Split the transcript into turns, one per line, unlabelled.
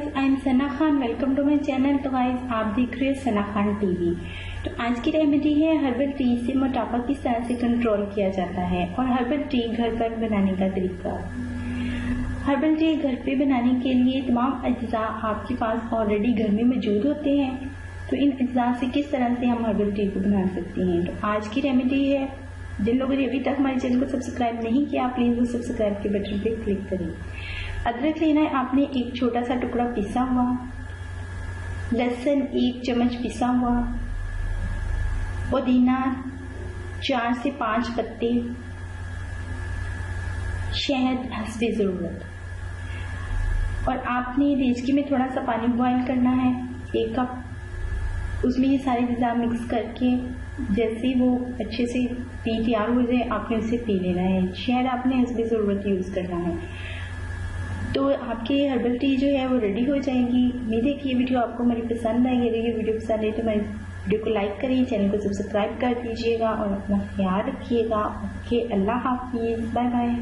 I am Sana Khan, welcome to my channel. तो guys आप देख रहे हैं सना खान टीवी। तो आज की रेमेडी है हर्बल टी से मोटापा किस तरह से कंट्रोल किया जाता है और हर्बल टी घर पर बनाने का तरीका। हर्बल टी घर पे बनाने के लिए तमाम अज्जा आपके पास ऑलरेडी घर में मौजूद होते हैं, तो इन अज्जा से किस तरह से हम हर्बल टी को बना सकते हैं। तो आज की रेमेडी है, जिन लोगों ने अभी तक हमारे चैनल को सब्सक्राइब नहीं किया प्लीज वो सब्सक्राइब के बटन पे क्लिक करें। अदरक लेना है आपने एक छोटा सा टुकड़ा पिसा हुआ, लहसुन 1 चम्मच पिसा हुआ, पुदीना 4 से 5 पत्ते, शहद हस्बे ज़रूरत। और आपने देचकी में थोड़ा सा पानी बॉईल करना है 1 कप, उसमें ये सारे अज़्ज़ा मिक्स करके जैसे वो अच्छे से टी तैयार हो जाए आपने उसे पी लेना है। शहद आपने हस्बे ज़रूरत यूज़ करना है। तो आपकी हर्बल टी जो है वो रेडी हो जाएगी। उम्मीद है कि ये वीडियो आपको हमारी पसंद आई। अगर ये वीडियो पसंद आई तो हमारी वीडियो को लाइक करिए, चैनल को सब्सक्राइब कर दीजिएगा और अपना ख्याल रखिएगा। ओके, अल्लाह हाफिज़, बाय बाय।